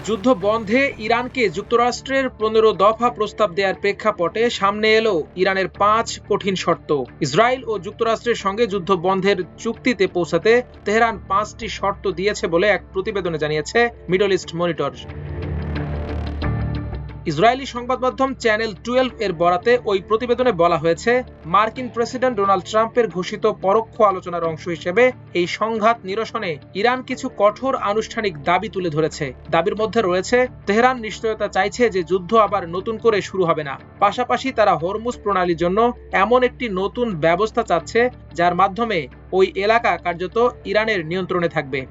যুদ্ধ বন্ধে ইরানকে যুক্তরাষ্ট্রের ১৫ দফা প্রস্তাব দেওয়ার প্রেক্ষাপটে সামনে এলো ইরানের ৫ কঠিন শর্ত। ইসরায়েল ও যুক্তরাষ্ট্রের সঙ্গে যুদ্ধ বন্ধের চুক্তিতে পৌঁছাতে তেহরান ৫টি শর্ত দিয়েছে বলে এক প্রতিবেদনে জানিয়েছে মিডল ইস্ট মনিটর। ইসরায়েলি সংবাদ মাধ্যম চ্যানেল 12 এর বরাতে ওই প্রতিবেদনে বলা হয়েছে, মার্কিন প্রেসিডেন্ট ডোনাল্ড ট্রাম্পের ঘোষিত পরোক্ষ আলোচনার অংশ হিসেবে এই সংঘাত নিরসনে ইরান কিছু কঠোর আনুষ্ঠানিক দাবি তুলে ধরেছে। দাবির মধ্যে রয়েছে, তেহরান নিশ্চয়তা চাইছে যে যুদ্ধ আবার নতুন করে শুরু হবে না। পাশাপাশি তারা হরমুজ প্রণালীর জন্য এমন একটি নতুন ব্যবস্থা চাচ্ছে যার মাধ্যমে ওই এলাকা কার্যত ইরানের নিয়ন্ত্রণে থাকবে।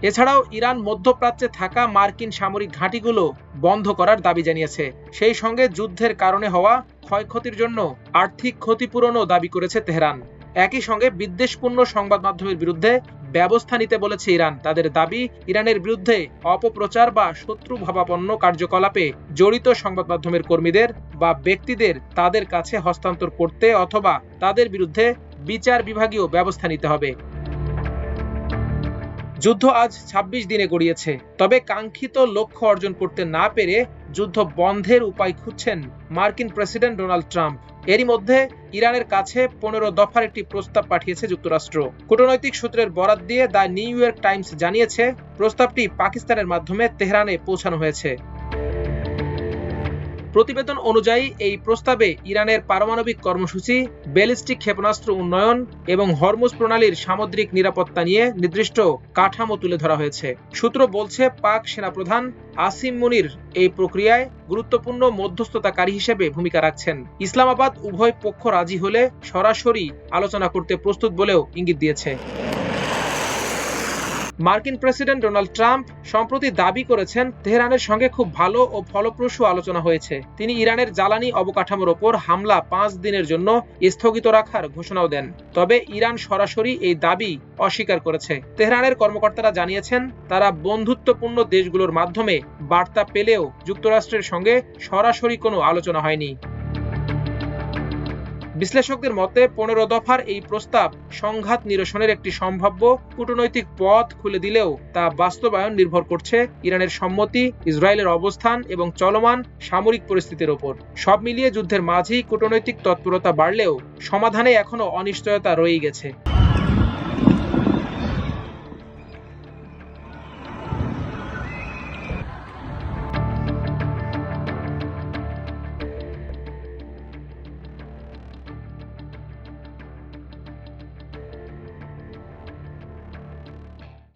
এছাড়াও ইরান মধ্যপ্রাচ্যে থাকা মার্কিন সামরিক ঘাঁটিগুলো বন্ধ করার দাবি জানিয়েছে। সেই সঙ্গে যুদ্ধের কারণে হওয়া ক্ষয়ক্ষতির জন্য আর্থিক ক্ষতিপূরণও দাবি করেছে তেহরান। একই সঙ্গে বিদ্বেষপূর্ণ সংবাদ মাধ্যমের বিরুদ্ধে ব্যবস্থা নিতে বলেছে ইরান। তাদের দাবি, ইরানের বিরুদ্ধে অপপ্রচার বা শত্রুভাবাপন্ন কার্যকলাপে জড়িত সংবাদ মাধ্যমের কর্মীদের বা ব্যক্তিদের তাদের কাছে হস্তান্তর করতে অথবা তাদের বিরুদ্ধে বিচার বিভাগীয় ব্যবস্থা নিতে হবে। যুদ্ধ আজ ২৬ দিনে গড়িয়েছে, তবে কাঙ্ক্ষিত লক্ষ্য অর্জন করতে না পেরে যুদ্ধ বন্ধের উপায় খুঁজছেন মার্কিন প্রেসিডেন্ট ডোনাল্ড ট্রাম্প। এরই মধ্যে ইরানের কাছে ১৫ দফার একটি প্রস্তাব পাঠিয়েছে যুক্তরাষ্ট্র। কূটনৈতিক সূত্রের বরাত দিয়ে দ্য নিউ ইয়র্ক টাইমস জানিয়েছে, প্রস্তাবটি পাকিস্তানের মাধ্যমে তেহরানে পৌঁছানো হয়েছে। প্রতিবেদন অনুযায়ী এই প্রস্তাবে ইরানের পারমাণবিক কর্মসূচি, ব্যালিস্টিক ক্ষেপণাস্ত্র উন্নয়ন এবং হরমুজ প্রণালীর সামুদ্রিক নিরাপত্তা নিয়ে নির্দিষ্ট কাঠামো তুলে ধরা হয়েছে। সূত্র বলছে, পাক সেনাপ্রধান আসিম মুনির এই প্রক্রিয়ায় গুরুত্বপূর্ণ মধ্যস্থতাকারী হিসেবে ভূমিকা রাখছেন। ইসলামাবাদ উভয় পক্ষ রাজি হলে সরাসরি আলোচনা করতে প্রস্তুত বলেও ইঙ্গিত দিয়েছে। মার্কিন প্রেসিডেন্ট ডোনাল্ড ট্রাম্প সম্প্রতি দাবি করেছেন, তেহরানের সঙ্গে খুব ভালো ও ফলপ্রসূ আলোচনা হয়েছে। তিনি ইরানের জ্বালানি অবকাঠামোর ওপর হামলা ৫ দিনের জন্য স্থগিত রাখার ঘোষণাও দেন। তবে ইরান সরাসরি এই দাবি অস্বীকার করেছে। তেহরানের কর্মকর্তারা জানিয়েছেন, তারা বন্ধুত্বপূর্ণ দেশগুলোর মাধ্যমে বার্তা পেলেও যুক্তরাষ্ট্রের সঙ্গে সরাসরি কোনো আলোচনা হয়নি। বিশ্লেষকদের মতে ১৫ দফার এই প্রস্তাব সংঘাত নিরসনের একটি সম্ভাব্য কূটনৈতিক পথ খুলে দিলেও তা বাস্তবায়ন নির্ভর করছে ইরানের সম্মতি, ইসরায়েলের অবস্থান এবং চলমান সামরিক পরিস্থিতির ওপর। সব মিলিয়ে যুদ্ধের মাঝেই কূটনৈতিক তৎপরতা বাড়লেও সমাধানে এখনো অনিশ্চয়তা রয়েই গেছে।